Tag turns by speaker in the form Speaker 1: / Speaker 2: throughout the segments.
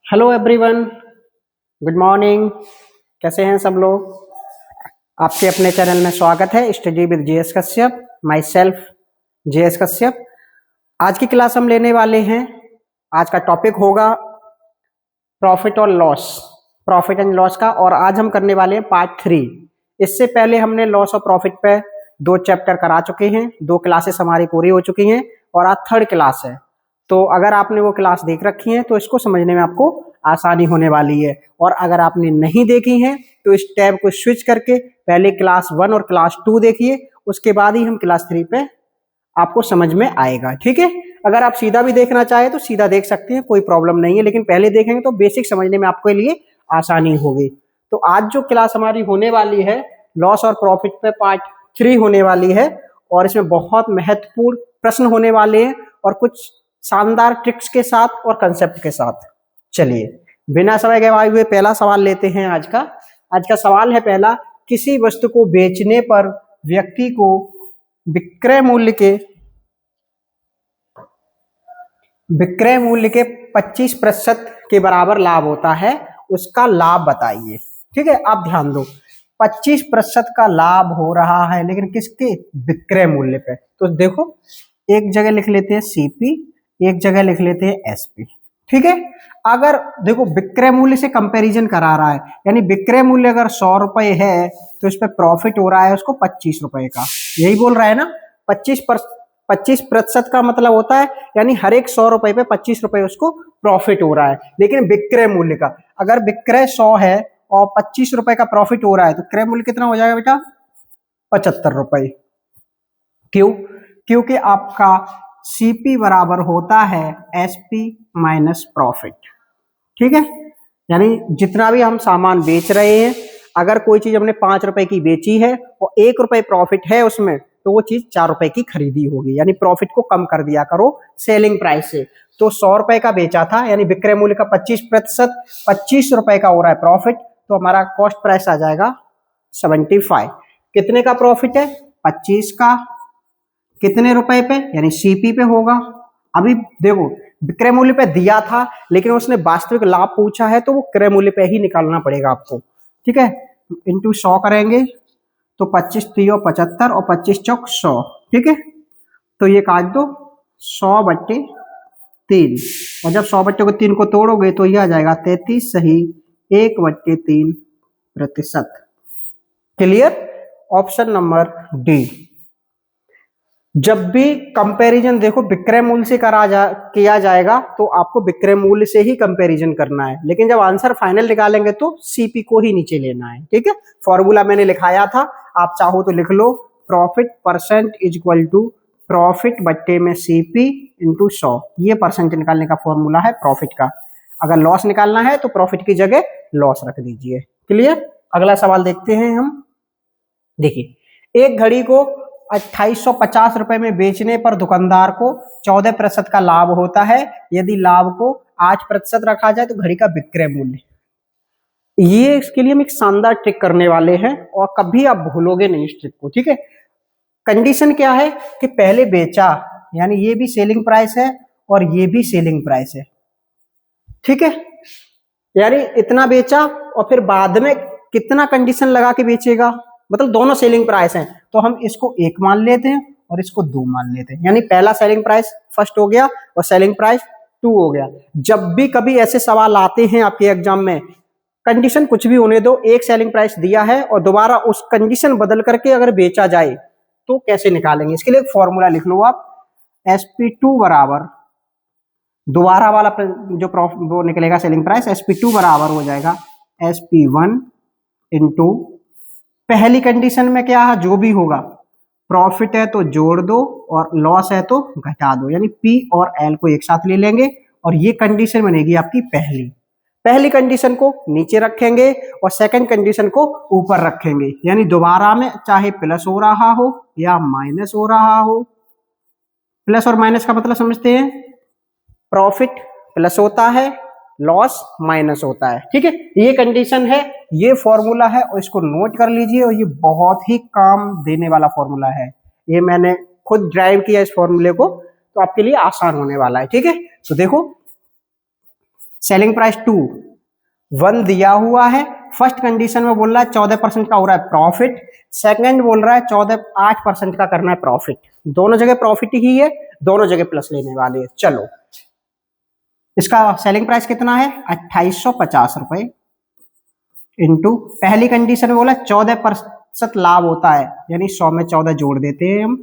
Speaker 1: Hello everyone, good morning. कैसे हैं सब लोग? आपके अपने चैनल में स्वागत है, study with JS Kashyap. My self JS Kashyap. आज की क्लास हम लेने वाले हैं। आज का टॉपिक होगा प्रॉफिट और लॉस, प्रॉफिट एंड लॉस का। और आज हम करने वाले हैं पार्ट 3। इससे पहले हमने लॉस और प्रॉफिट पे 2 चैप्टर करा चुके हैं, 2 क्लासेस हमारी पूरी हो चुकी हैं और आज 3rd क्लास है। तो अगर आपने वो क्लास देख रखी है तो इसको समझने में आपको आसानी होने वाली है। और अगर आपने नहीं देखी है तो इस टैब को स्विच करके पहले क्लास 1 और क्लास 2 देखिए, उसके बाद ही हम क्लास 3 पे आपको समझ में आएगा। ठीक है, अगर आप सीधा भी देखना चाहे तो सीधा देख सकते हैं, कोई प्रॉब्लम नहीं है, लेकिन पहले देखेंगे तो बेसिक समझने में आपके लिए आसानी होगी। तो आज जो क्लास हमारी होने वाली है लॉस और प्रॉफिट पे पार्ट 3 होने वाली है और इसमें बहुत महत्वपूर्ण प्रश्न होने वाले हैं और कुछ शानदार ट्रिक्स के साथ और कंसेप्ट के साथ। चलिए बिना समय गवाए हुए पहला सवाल लेते हैं आज का। आज का सवाल है पहला, किसी वस्तु को बेचने पर व्यक्ति को विक्रय मूल्य के 25% के बराबर लाभ होता है, उसका लाभ बताइए। ठीक है, आप ध्यान दो, 25% का लाभ हो रहा है, लेकिन किसके? विक्रय मूल्य पे। तो देखो, एक जगह लिख लेते हैं सीपी, एक जगह लिख लेते हैं एसपी। ठीक है, अगर देखो विक्रय मूल्य से कंपैरिजन करा रहा है, यानी विक्रय मूल्य अगर 100 रुपए है तो इस पे प्रॉफिट हो रहा है उसको 25 रुपए का। यही बोल रहा है ना, 25% का मतलब होता है यानी हर एक 100 रुपए पे 25 रुपए उसको प्रॉफिट हो रहा है। लेकिन विक्रय मूल्य का, अगर विक्रय 100 है और 25 रुपए का प्रॉफिट हो रहा है तो क्रय मूल्य कितना हो जाएगा बेटा? 75 रुपए। क्यों? क्योंकि आपका सीपी बराबर होता है एसपी माइनस प्रॉफिट। ठीक है, यानी जितना भी हम सामान बेच रहे हैं, अगर कोई चीज हमने 5 रुपए की बेची है और 1 रुपए प्रॉफिट है उसमें, तो वो चीज 4 रुपए की खरीदी होगी। यानी प्रॉफिट को कम कर दिया करो सेलिंग प्राइस से। तो 100 रुपए का बेचा था, यानी विक्रय मूल्य का 25%, 25 रुपए का हो रहा है प्रॉफिट, तो हमारा कॉस्ट प्राइस आ जाएगा 75। कितने का प्रॉफिट है? 25 का। कितने रुपए पे? यानी सीपी पे होगा। अभी देखो, विक्रय मूल्य पे दिया था लेकिन उसने वास्तविक लाभ पूछा है तो वो क्रय मूल्य पे ही निकालना पड़ेगा आपको। ठीक है, इंटू 100 करेंगे तो 25 3 75 और 25 चौक 100। ठीक है, तो ये काट दो 100/3, और जब 100/3 को तोड़ोगे तो ये आ जाएगा 33 सही 1/3%। क्लियर? Option number D. जब भी कंपैरिजन देखो विक्रय मूल्य से किया जाएगा तो आपको विक्रय मूल्य से ही कंपैरिजन करना है, लेकिन जब आंसर फाइनल निकालेंगे तो सीपी को ही नीचे लेना है। ठीक है, फॉर्मूला मैंने लिखाया था, आप चाहो तो लिख लो। Profit percent is equal to profit बट्टे में सीपी इंटू 100। ये परसेंट निकालने का फॉर्मूला है प्रॉफिट का। अगर लॉस निकालना है तो प्रॉफिट की जगह लॉस रख दीजिए। क्लियर? अगला सवाल देखते हैं हम। देखिए, एक घड़ी को 2850 रुपए में बेचने पर दुकानदार को 14% का लाभ होता है। यदि लाभ को 8% रखा जाए तो घड़ी का विक्रय मूल्य। ये इसके लिए हम एक शानदार ट्रिक करने वाले हैं और कभी आप भूलोगे नहीं इस ट्रिक को। ठीक है, कंडीशन क्या है कि पहले बेचा, यानी ये भी सेलिंग प्राइस है और ये भी सेलिंग प्राइस है। ठीक है, यानी इतना बेचा और फिर बाद में कितना कंडीशन लगा के बेचेगा, मतलब दोनों सेलिंग प्राइस हैं तो हम इसको 1 मान लेते हैं और इसको 2 मान लेते हैं। यानी पहला सेलिंग प्राइस फर्स्ट हो गया और सेलिंग प्राइस 2 हो गया। जब भी कभी ऐसे सवाल आते हैं आपके एग्जाम में, कंडीशन कुछ भी होने दो, एक सेलिंग प्राइस दिया है और दोबारा उस कंडीशन बदल करके अगर बेचा जाए तो कैसे निकालेंगे, इसके लिए एक फॉर्मूला लिख लो आप। SP2 बराबर, दोबारा वाला जो वो निकलेगा सेलिंग प्राइस, SP2 बराबर हो जाएगा SP1 इंटू पहली कंडीशन में क्या है, जो भी होगा, प्रॉफिट है तो जोड़ दो और लॉस है तो घटा दो, यानी P और L को एक साथ ले लेंगे और ये कंडीशन बनेगी आपकी पहली कंडीशन को नीचे रखेंगे और सेकंड कंडीशन को ऊपर रखेंगे। यानी दोबारा में चाहे प्लस हो रहा हो या माइनस हो रहा हो, प्लस और माइनस का मतलब समझते हैं, प्रॉफिट प्लस होता है, लॉस माइनस होता है। ठीक है, ये कंडीशन है, ये फॉर्मूला है और इसको नोट कर लीजिए और ये बहुत ही काम देने वाला फॉर्मूला है। ये मैंने खुद ड्राइव किया इस फॉर्मूले को, तो आपके लिए आसान होने वाला है। ठीक है, तो देखो सेलिंग प्राइस 2 1 दिया हुआ है। फर्स्ट कंडीशन में बोल रहा है 14% का हो रहा है प्रॉफिट, सेकंड बोल रहा है 8% का करना है प्रॉफिट। दोनों जगह प्रॉफिट ही है, दोनों जगह प्लस लेने वाले हैं। चलो इसका सेलिंग प्राइस कितना है 2850 रुपए इंटू पहली कंडीशन में बोला 14% लाभ होता है, यानी 100 में 14 जोड़ देते हैं हम,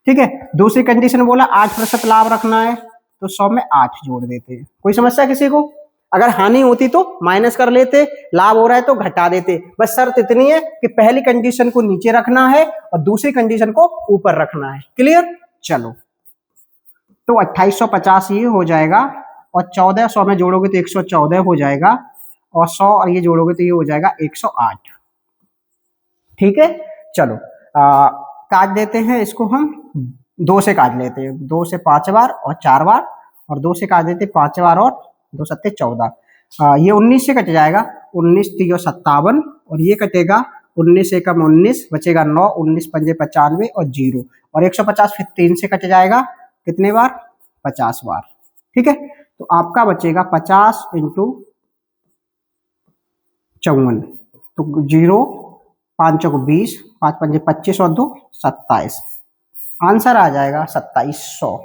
Speaker 1: ठीक है। दूसरी कंडीशन में बोला 8% लाभ रखना है, तो 100 में 8 जोड़ देते हैं। कोई समस्या किसी को? अगर हानि होती तो माइनस कर लेते, लाभ हो रहा है तो घटा देते। बस शर्त इतनी है कि पहली कंडीशन को नीचे रखना है और दूसरी कंडीशन को ऊपर रखना है। क्लियर? चलो तो 2850 ये हो जाएगा और 14 100 में जोड़ोगे तो 114 हो जाएगा और 100 और ये जोड़ोगे तो ये हो जाएगा 108। ठीक है, चलो काट देते हैं इसको, हम 2 से काट लेते हैं, 2 से 5 बार और 4 बार, और 2 से काट देते 5 बार और 2 सत्ते 14। ये 19 से कट जाएगा, 19 3 57 और ये कटेगा 19 एकम 19, बचेगा 9, 19 पंजे 95 और 0 और 150 फिर 3 से कट जाएगा कितने बार 50 बार। ठीक है, तो आपका बचेगा 50 इंटू 54, तो 0 5 चौक 20, 5 पंजे 25 और 2 27, आंसर आ जाएगा 2700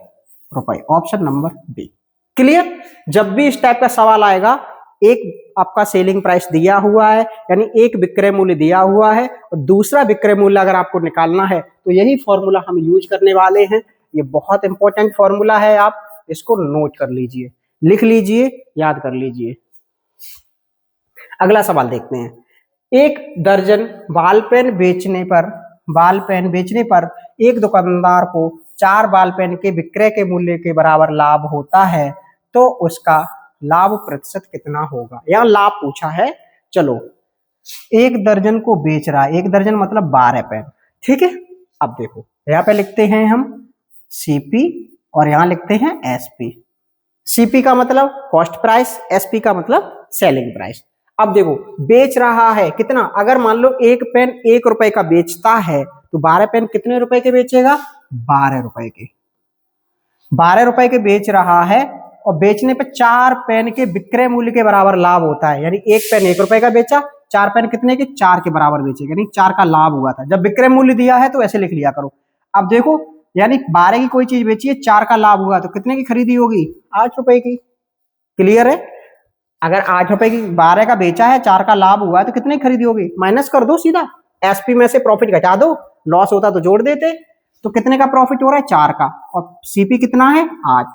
Speaker 1: रुपए, ऑप्शन नंबर बी। क्लियर? जब भी इस टाइप का सवाल आएगा, एक आपका सेलिंग प्राइस दिया हुआ है यानी एक विक्रय मूल्य दिया हुआ है और दूसरा विक्रय मूल्य अगर आपको निकालना है तो यही फॉर्मूला हम यूज करने वाले हैं। ये बहुत इंपॉर्टेंट फॉर्मूला है, आप इसको नोट कर लीजिए, लिख लीजिए, याद कर लीजिए। अगला सवाल देखते हैं। एक दर्जन बाल पेन बेचने पर एक दुकानदार को 4 बाल पेन के विक्रय के मूल्य के बराबर लाभ होता है, तो उसका लाभ प्रतिशत कितना होगा? यहाँ लाभ पूछा है। चलो एक दर्जन को बेच रहा है, एक दर्जन मतलब 12 पेन, ठीक है। अब देखो यहाँ पे लिखते हैं हम सीपी और यहाँ लिखते हैं एसपी। सीपी का मतलब कॉस्ट प्राइस, एसपी का मतलब सेलिंग प्राइस। अब देखो बेच रहा है कितना, अगर मान लो एक पेन 1 रुपए का बेचता है तो 12 पेन कितने रुपए के बेचेगा? 12 रुपए के। 12 रुपए के बेच रहा है और बेचने पे 4 पेन के विक्रय मूल्य के बराबर लाभ होता है, यानी एक पेन 1 रुपए का बेचा, 4 पेन कितने के? 4 के बराबर बेचेगा, यानी 4 का लाभ हुआ था। जब विक्रय मूल्य दिया है तो ऐसे लिख लिया करो। अब देखो यानी 12 की कोई चीज बेची है, 4 का लाभ हुआ, तो कितने की खरीदी होगी? 8 रुपए की। क्लियर है? अगर 8 रुपए की 12 का बेचा है, 4 का लाभ हुआ है, तो कितने की खरीदी होगी? माइनस कर दो सीधा, एसपी में से प्रॉफिट घटा दो, लॉस होता तो जोड़ देते। तो कितने का प्रॉफिट हो रहा है? 4 का। और सीपी कितना है? 8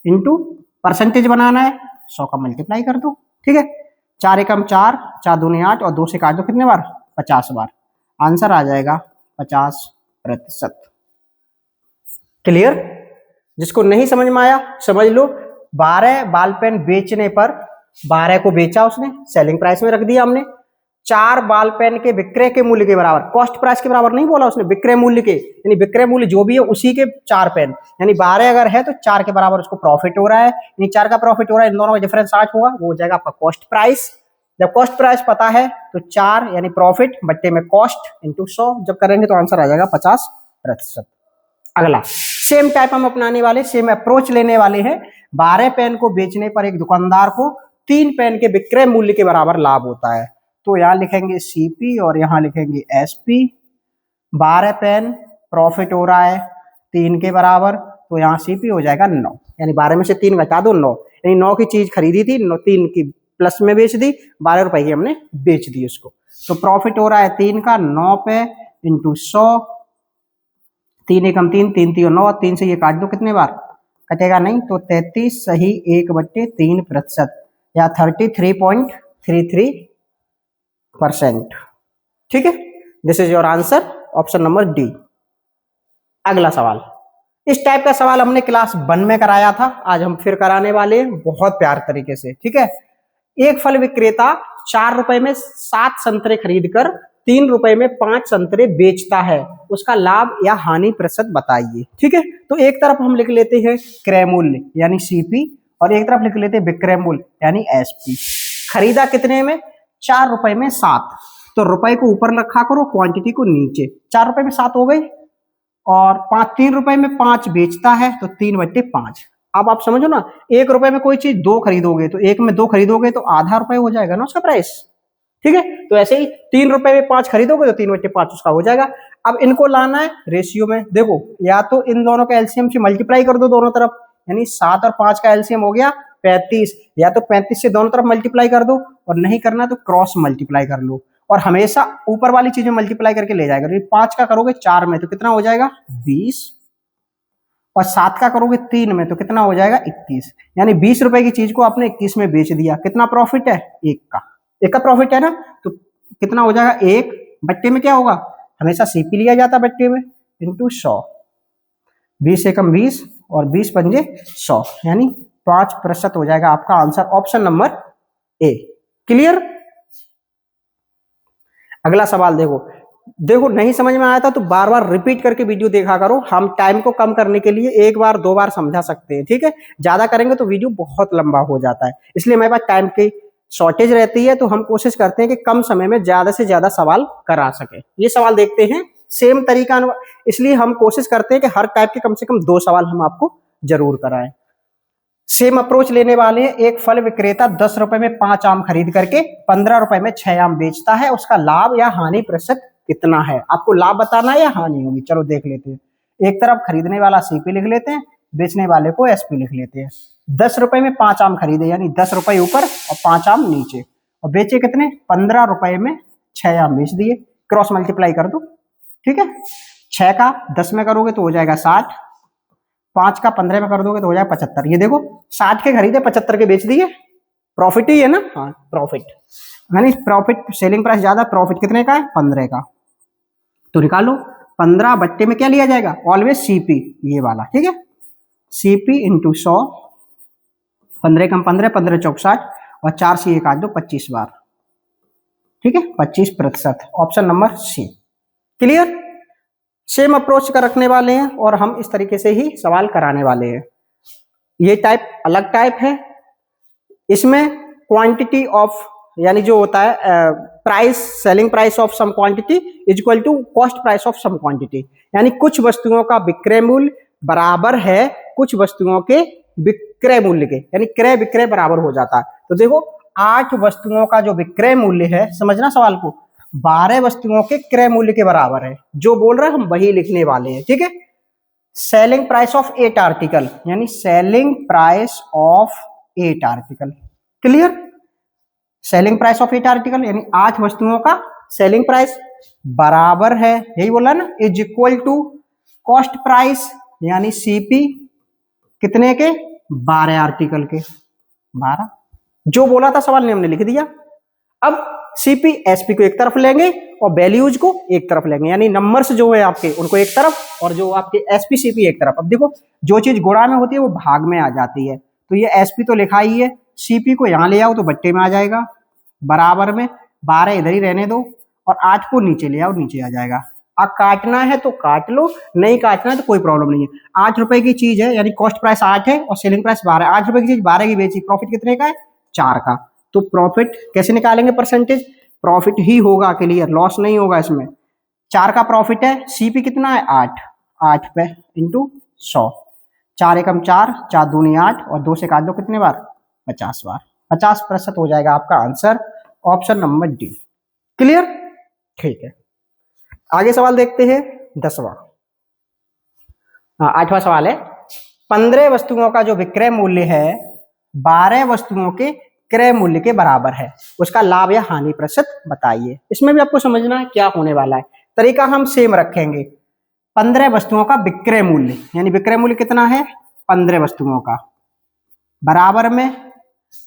Speaker 1: इंटू परसेंटेज बनाना है, 100 का मल्टीप्लाई कर दो, ठीक है। 4 एकम 4, 4 दूनी 8 और 2 से काट दो कितने बार? 50 बार। आंसर आ जाएगा 50%। क्लियर? जिसको नहीं समझ में आया समझ लो। 12 बाल पेन बेचने पर, 12 को बेचा उसने, सेलिंग प्राइस में रख दिया हमने, 4 बाल पेन के विक्रय के मूल्य के बराबर, कॉस्ट प्राइस के बराबर नहीं बोला उसने, विक्रय मूल्य के, यानी विक्रय मूल्य जो भी है उसी के 4 पेन, यानी 12 अगर है तो 4 के बराबर उसको प्रॉफिट हो रहा है, यानी 4 का प्रॉफिट हो रहा है, इन दोनों का डिफरेंस 8 होगा, वो हो जाएगा आपका कॉस्ट प्राइस। जब कॉस्ट प्राइस पता है तो 4 यानी प्रॉफिट बट्टे में कॉस्ट इंटू 100 जब करेंगे तो आंसर आ जाएगा 50%। अगला सेम टाइप हम अपनाने वाले, सेम अप्रोच लेने वाले हैं। 12 पेन को बेचने पर एक दुकानदार को 3 पेन के विक्रय मूल्य के बराबर लाभ होता है, तो यहाँ लिखेंगे सीपी और यहाँ लिखेंगे एसपी। 12 पेन प्रॉफिट हो रहा है 3 के बराबर, तो यहाँ सीपी हो जाएगा 9, यानी 12 में से 3 घटा दो 9, यानी 9 की चीज खरीदी थी, 3 की प्लस में बेच दी, 12 रुपए की हमने बेच दी उसको, तो प्रॉफिट हो रहा है 3 का, 9 पे इंटू 100, 3 एकम 3, 3 3 9, 3 से ये काट दो कितने बार? कटेगा नहीं, तो 33 सही 1/3% या 33.33%। ठीक है, this is your answer, option number D. अगला सवाल, इस टाइप का सवाल हमने क्लास 1 में कराया था, आज हम फिर कराने वाले हैं बहुत प्यार तरीके से। ठीक है, एक फल विक्रेता 4 रुपए में 7 संतरे खरीद कर 3 रुपए में 5 संतरे बेचता है, उसका लाभ या हानि प्रतिशत बताइए। ठीक है, तो एक तरफ हम लिख लेते हैं क्रय मूल्य यानी सीपी और एक तरफ लिख लेते हैं विक्रय मूल्य यानी एसपी। खरीदा कितने में? 4 रुपए में 7, तो रुपए को ऊपर रखा करो, क्वांटिटी को नीचे। 4 रुपए में 7 हो गई और 3 रुपए में 5 बेचता है, तो 3/5, अब आप समझो ना, 1 रुपए में कोई चीज 2 खरीदोगे तो 1 में 2 खरीदोगे तो आधा रुपए हो जाएगा ना उसका प्राइस। ठीक है, तो ऐसे ही 3 रुपए में 5 खरीदोगे तो 3/5 उसका हो जाएगा। अब इनको लाना है रेशियो में, देखो या तो इन दोनों का एलसीएम से मल्टीप्लाई कर दो दोनों तरफ, यानी 7 और 5 का एलसीएम हो गया 35, या तो 35 से दोनों तरफ मल्टीप्लाई कर दो, और नहीं करना तो क्रॉस मल्टीप्लाई कर लो, और हमेशा ऊपर वाली चीज में मल्टीप्लाई करके ले जाएगा। 5 का करोगे 4 में तो कितना हो जाएगा 20, और 7 का करोगे 3 में तो कितना हो जाएगा 21, यानी 20 रुपए की चीज को आपने 21 में बेच दिया। कितना प्रॉफिट है, 1 का प्रॉफिट है ना, तो कितना हो जाएगा 1 बट्टे में क्या होगा, हमेशा सीपी लिया जाता है बट्टे में, इंटू 100, 20 एकम 20 और 20 पंजे 100, यानी 5% हो जाएगा आपका answer, option number A. Clear. अगला सवाल देखो नहीं समझ में आया था तो बार बार रिपीट करके वीडियो देखा करो, हम टाइम को कम करने के लिए 1 बार 2 बार समझा सकते हैं। ठीक है, ज्यादा करेंगे तो वीडियो बहुत लंबा हो जाता है, इसलिए मेरे पास टाइम की शॉर्टेज रहती है, तो हम कोशिश करते हैं कि कम समय में ज्यादा से ज्यादा सवाल करा सके। ये सवाल देखते हैं, सेम तरीका, इसलिए हम कोशिश करते हैं कि हर टाइप के कम से कम 2 सवाल हम आपको जरूर कराएं। सेम अप्रोच लेने वाले हैं। एक फल विक्रेता 10 रुपए में 5 आम खरीद करके 15 रुपए में 6 आम बेचता है, उसका लाभ या हानि प्रतिशत कितना है। आपको लाभ बताना है या हानि होगी, चलो देख लेते हैं। एक तरफ खरीदने वाला सीपी लिख लेते हैं, बेचने वाले को एसपी लिख लेते हैं। 10 रुपए में 5 आम खरीदे, यानी 10 रुपए ऊपर और 5 आम नीचे, और बेचे कितने 15 रुपए में 6 आम बेच दिए। क्रॉस मल्टीप्लाई कर दो, ठीक है, 6 का 10 में करोगे तो हो जाएगा 60, 5 का 15 में कर दोगे तो हो जाएगा 75। ये देखो 60 के खरीदे 75 के बेच दिए, प्रॉफिट ही है ना, हाँ प्रॉफिट, यानी प्रॉफिट, सेलिंग प्राइस ज्यादा, प्रॉफिट कितने का है 15 का, तो निकालो 15 बट्टे में क्या लिया जाएगा, ऑलवेज सीपी, ये वाला, ठीक है, सीपी इंटू 100, 15 कम 15, 15 चौक 60, और 4 से 1 काट दो 25 बार, ठीक है, 25%, option number C. Clear. Same approach का रखने वाले हैं और हम इस तरीके से ही सवाल कराने वाले हैं। ये टाइप अलग टाइप है, इसमें क्वांटिटी ऑफ, यानी जो होता है price, selling price of some quantity is equal to cost price of some quantity, यानी कुछ वस्तुओं का विक्रय मूल्य बराबर है कुछ वस्तुओं के विक्रय मूल्य के, यानी क्रय विक्रय बराबर हो जाता है। तो देखो 8 वस्तुओं का जो विक्रय मूल्य है, समझना सवाल को, 12 वस्तुओं के क्रय मूल्य के बराबर है। जो बोल रहे हैं हम वही लिखने वाले हैं, ठीक है। सेलिंग प्राइस ऑफ 8 आर्टिकल, यानी selling price of 8 article. Clear. Selling price of 8 article यानी 8 वस्तुओं का सेलिंग प्राइस बराबर है, यही बोला ना, is equal to cost price यानी सीपी कितने के, 12 आर्टिकल के, 12, जो बोला था सवाल ने हमने लिख दिया। अब सीपी एसपी को एक तरफ लेंगे और वैल्यूज को एक तरफ लेंगे, यानी नंबर्स जो है आपके उनको एक तरफ और जो आपके एसपी सीपी एक तरफ। अब देखो जो चीज गुणा में होती है वो भाग में आ जाती है, तो ये एसपी तो लिखा ही है, सीपी को यहाँ ले आओ तो बट्टे में आ जाएगा, बराबर में 12 इधर ही रहने दो और 8 को नीचे ले आओ, नीचे आ जाएगा। अब काटना है तो काट लो, नहीं काटना है तो कोई प्रॉब्लम नहीं है। 8 रुपए की चीज है, यानी कॉस्ट प्राइस 8 है और सेलिंग प्राइस 12, 8 रुपए की चीज 12 की बेची, प्रॉफिट कितने का है, 4 का। तो प्रॉफिट कैसे निकालेंगे, परसेंटेज, प्रॉफिट ही होगा, क्लियर, लॉस नहीं होगा इसमें। 4 का प्रॉफिट है, सीपी कितना है 8, 8 पे इंटू 100, 4 एकम 4, 4 दूनी 8 और 2 से काट दो कितने बार, 50 बार, 50% हो जाएगा आपका answer, option number D. Clear. ठीक है, आगे सवाल देखते हैं 10वां। 8वां सवाल है, 15 वस्तुओं का जो विक्रय मूल्य है 12 वस्तुओं के क्रय मूल्य के बराबर है, उसका लाभ या हानि प्रतिशत बताइए। इसमें भी आपको समझना है क्या होने वाला है, तरीका हम सेम रखेंगे। 15 वस्तुओं का विक्रय मूल्य, यानी विक्रय मूल्य कितना है 15 वस्तुओं का, बराबर में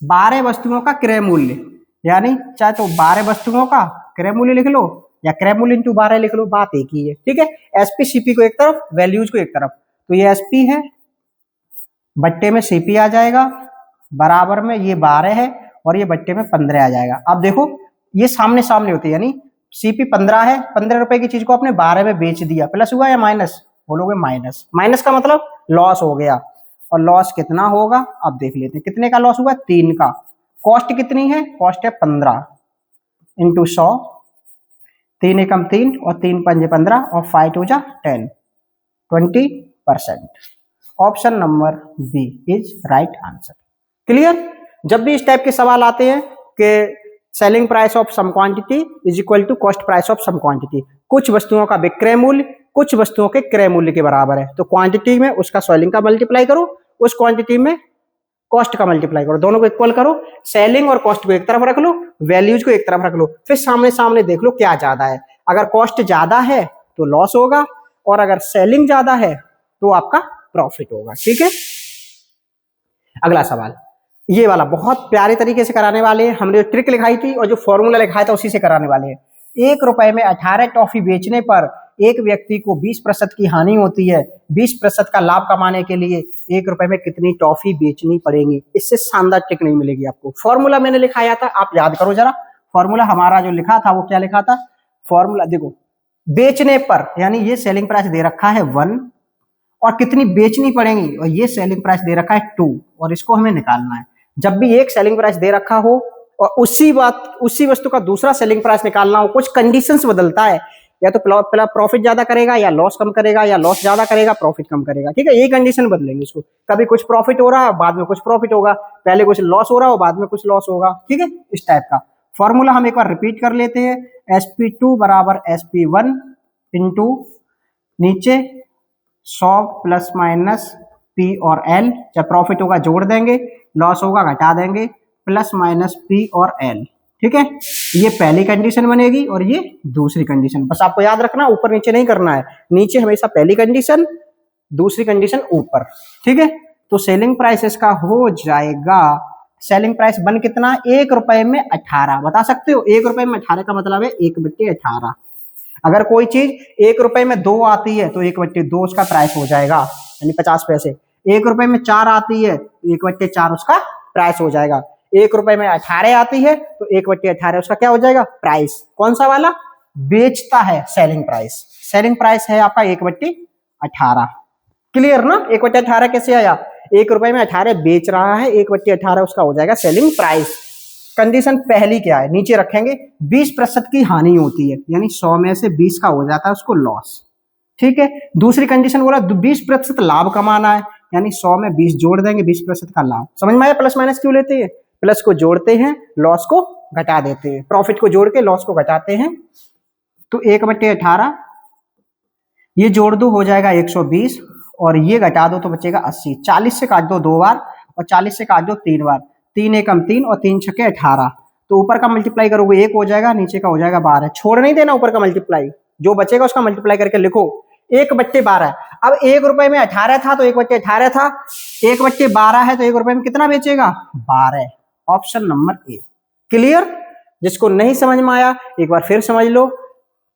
Speaker 1: 12 वस्तुओं का क्रय मूल्य, यानी चाहे तो 12 वस्तुओं का क्रय मूल्य लिख लो या क्रय मूल्य इंटू 12 लिख लो, बात एक ही है, ठीक है। एसपी सीपी को एक तरफ, वैल्यूज को एक तरफ, तो ये एसपी है, बट्टे में सीपी आ जाएगा, बराबर में ये 12 है और ये बट्टे में 15 आ जाएगा। अब देखो ये सामने सामने होते हैं, यानी सीपी 15 है, 15 रुपए की चीज को आपने 12 में बेच दिया, प्लस हुआ या माइनस, बोलोगे माइनस, माइनस का मतलब लॉस हो गया, और लॉस कितना होगा अब देख लेते हैं। कितने का लॉस हुआ, 3 का। कॉस्ट कितनी है, कॉस्ट है 15 इंटू 100, 3 एकम 3 और 3 पंजे 15 और 5 टू जा 10, 20%, option number B is right answer. Clear. जब भी इस टाइप के सवाल आते हैं कि selling price of some quantity is equal to cost price of some quantity, कुछ वस्तुओं का विक्रय मूल्य कुछ वस्तुओं के क्रय मूल्य के बराबर है, तो क्वांटिटी में उसका सेलिंग का मल्टीप्लाई करो, उस क्वांटिटी में कॉस्ट का मल्टीप्लाई करो, दोनों को इक्वल करो, सेलिंग और कॉस्ट को एक तरफ रख लो, वैल्यूज को एक तरफ रख लो, फिर सामने सामने देख लो क्या ज्यादा है। अगर कॉस्ट ज्यादा है तो लॉस होगा और अगर सेलिंग ज्यादा है तो आपका प्रॉफिट होगा। ठीक है। अगला सवाल ये वाला बहुत प्यारे तरीके से कराने वाले हैं, हमने जो ट्रिक लिखाई थी और जो फॉर्मूला लिखाया था उसी से कराने वाले हैं। 1 रुपए में 18 टॉफी बेचने पर एक व्यक्ति को 20% की हानि होती है, 20% का लाभ कमाने के लिए 1 रुपए में कितनी टॉफी बेचनी पड़ेगी। इससे शानदार ट्रिक नहीं मिलेगी आपको। फॉर्मूला मैंने लिखाया था, आप याद करो जरा। फॉर्मूला हमारा जो लिखा था वो क्या लिखा था, फॉर्मूला देखो, बेचने पर यानी ये सेलिंग प्राइस दे रखा है 1 और कितनी बेचनी पड़ेगी, और ये सेलिंग प्राइस दे रखा है 2 और इसको हमें निकालना है। जब भी एक सेलिंग प्राइस दे रखा हो और उसी वस्तु का दूसरा सेलिंग प्राइस निकालना हो, कुछ कंडीशंस बदलता है, या तो प्रॉफिट ज्यादा करेगा या लॉस कम करेगा, या लॉस ज्यादा करेगा प्रॉफिट कम करेगा। ठीक है, ये कंडीशन बदलेंगे इसको। कभी कुछ प्रॉफिट हो रहा है बाद में कुछ प्रॉफिट होगा, पहले कुछ लॉस हो रहा हो बाद में कुछ लॉस होगा। ठीक है, इस टाइप का फॉर्मूला हम एक बार रिपीट कर लेते हैं। SP2 बराबर SP1 इंटू नीचे 100 प्लस माइनस P और L, जब प्रॉफिट होगा जोड़ देंगे, लॉस होगा घटा देंगे, प्लस माइनस P और L। ठीक है, ये पहली कंडीशन बनेगी और ये दूसरी कंडीशन। बस आपको याद रखना ऊपर नीचे नहीं करना है, नीचे हमेशा पहली कंडीशन, दूसरी कंडीशन ऊपर। ठीक है, तो सेलिंग प्राइस इसका हो जाएगा, सेलिंग प्राइस बन कितना, 1 रुपए में 18। बता सकते हो 1 रुपए में 18 का मतलब है 1/18। अगर कोई चीज 1 रुपए में 2 आती है तो 1/2 उसका प्राइस हो जाएगा, यानी 50 पैसे। 1 रुपए में 4 आती है तो 1/4 उसका प्राइस हो जाएगा। 1 रुपए में 18 आती है तो 1/18 उसका क्या हो जाएगा, प्राइस। कौन सा वाला, बेचता है सेलिंग प्राइस। सेलिंग प्राइस है आपका 1/18। क्लियर ना। 1/18 कैसे आया, 1 रुपए में 18 बेच रहा है, 1/18 उसका हो जाएगा सेलिंग प्राइस। कंडीशन पहली क्या है, नीचे रखेंगे 20% की हानि होती है, यानी 100 में से 20 का हो जाता है उसको लॉस। ठीक है, दूसरी कंडीशन बोला 20% लाभ कमाना है, यानी 100 में 20 जोड़ देंगे, 20% का लाभ। समझ में आया, प्लस माइनस क्यों लेते हैं, प्लस को जोड़ते हैं लॉस को घटा देते हैं, प्रॉफिट को जोड़ के लॉस को घटाते हैं। तो 1/18 ये जोड़ दो हो जाएगा 120 और ये घटा दो तो बचेगा 80। 40 से काट दो 2 बार और 40 से काट दो 3 बार, 3 एकम 3 और 3 छक्के 18। तो ऊपर का मल्टीप्लाई करोगे 1 हो जाएगा, नीचे का हो जाएगा 12। छोड़ नहीं देना ऊपर का मल्टीप्लाई, जो बचेगा उसका मल्टीप्लाई करके लिखो 1/12। अब 1 रुपए में 18 था तो 1/18 था, 1/12 है तो 1 रुपए में कितना बेचेगा, 12। Option number A. क्लियर। जिसको नहीं समझ में आया एक बार फिर समझ लो।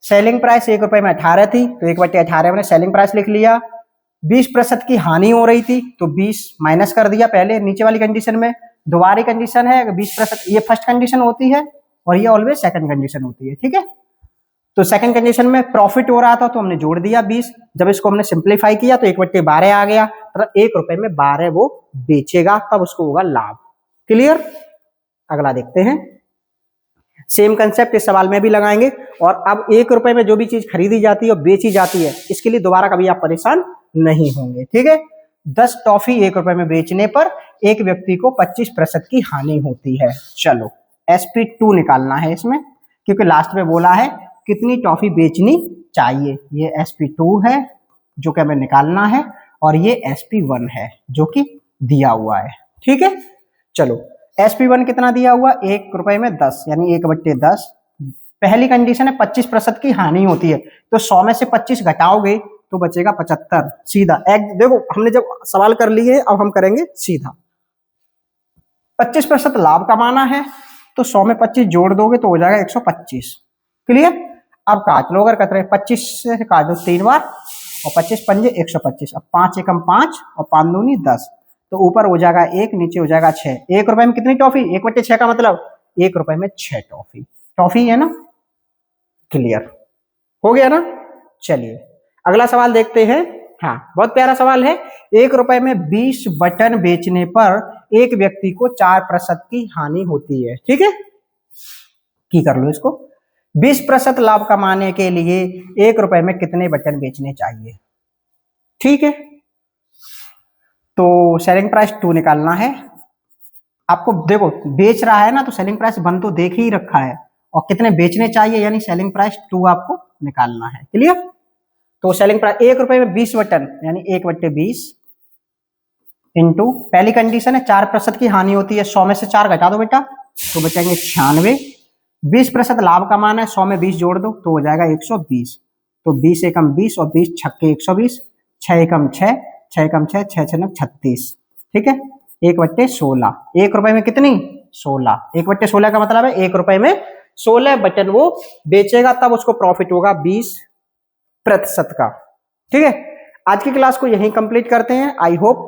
Speaker 1: सेलिंग प्राइस 1 रुपए में 18 थी तो 1/18 मैंने सेलिंग प्राइस लिख लिया। 20% की हानि हो रही थी तो 20 माइनस कर दिया पहले नीचे वाली कंडीशन में। दोबारी कंडीशन है 20%, ये फर्स्ट कंडीशन होती है और ये ऑलवेज सेकंड कंडीशन होती है। ठीक है, तो सेकंड कंडीशन में प्रॉफिट हो रहा था तो हमने जोड़ दिया 20। जब इसको हमने सिंप्लीफाई किया तो 1/12 आ गया, मतलब 1 रुपए में 12 वो बेचेगा, तब उसको होगा लाभ। क्लियर। अगला देखते हैं, सेम कंसेप्ट इस सवाल में भी लगाएंगे। और अब 1 रुपए में जो भी चीज खरीदी जाती है और बेची जाती है, इसके लिए दोबारा कभी आप परेशान नहीं होंगे। ठीक है, 10 टॉफी 1 रुपए में बेचने पर एक व्यक्ति को 25% की हानि होती है। चलो SP2 निकालना है इसमें, क्योंकि लास्ट में बोला है कितनी टॉफी बेचनी चाहिए। ये SP2 है जो कि हमें निकालना है और ये SP1 है जो कि दिया हुआ है। ठीक है, चलो SP1 कितना दिया हुआ, 1 रुपए में 10 यानी 1/10। पहली कंडीशन है 25% की हानि होती है, तो 100 में से 25 घटाओगे तो बचेगा 75। सीधा देखो हमने जब सवाल कर लिए अब हम करेंगे सीधा। 25% लाभ कमाना है तो 100 में 25 जोड़ दोगे तो हो जाएगा 125। क्लियर। अब काट लो, अगर कट रहे 25 से काट दो 3 बार और 25 पंजे 125। अब 5 एकम 5 और 5 दूनी 10, तो ऊपर हो जाएगा 1 नीचे हो जाएगा 6। 1 रुपए में कितनी टॉफी, 1/6 का मतलब 1 रुपए में 6 टॉफी। टॉफी है ना। क्लियर हो गया ना। चलिए अगला सवाल देखते हैं। हाँ बहुत प्यारा सवाल है। 1 रुपए में 20 बटन बेचने पर एक व्यक्ति को 4% की हानि होती है। ठीक है, की कर लो इसको। 20% लाभ कमाने के लिए 1 रुपए में कितने बटन बेचने चाहिए। ठीक है, तो सेलिंग प्राइस 2 निकालना है आपको। देखो बेच रहा है ना, तो सेलिंग प्राइस 1 तो देख ही रखा है, और कितने बेचने चाहिए यानी सेलिंग प्राइस 2 आपको निकालना है। क्लियर? तो सेलिंग प्राइस 1 रुपए में 20 बटन यानी 1/20 इंटू, पहली कंडीशन है 4% की हानि होती है, 100 में से 4 घटा दो बेटा तो बचेंगे 96। 20% लाभ कमाना है, 100 में 20 जोड़ दो तो हो जाएगा 120। तो 20 एकम 20 और 20 छक्के 120, 6 एकम 6, 6 एकम 6, 6 6 36। ठीक है, 1/16। 1 रुपए में कितनी? 16। 1/16 का मतलब है 1 रुपए में 16 बटन वो बेचेगा, तब उसको प्रॉफिट होगा 20% का। ठीक है, आज की क्लास को यहीं कंप्लीट करते हैं। आई होप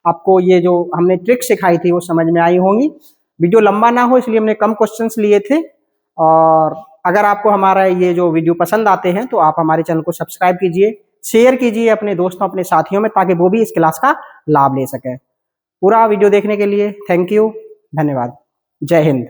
Speaker 1: आपको ये जो हमने ट्रिक सिखाई थी वो समझ में आई होंगी। वीडियो लंबा ना हो इसलिए हमने कम क्वेश्चंस लिए थे। और अगर आपको हमारा ये जो वीडियो पसंद आते हैं तो आप हमारे चैनल को सब्सक्राइब कीजिए, शेयर कीजिए अपने दोस्तों अपने साथियों में, ताकि वो भी इस क्लास का लाभ ले सकें। पूरा वीडियो देखने के लिए थैंक यू, धन्यवाद, जय हिंद।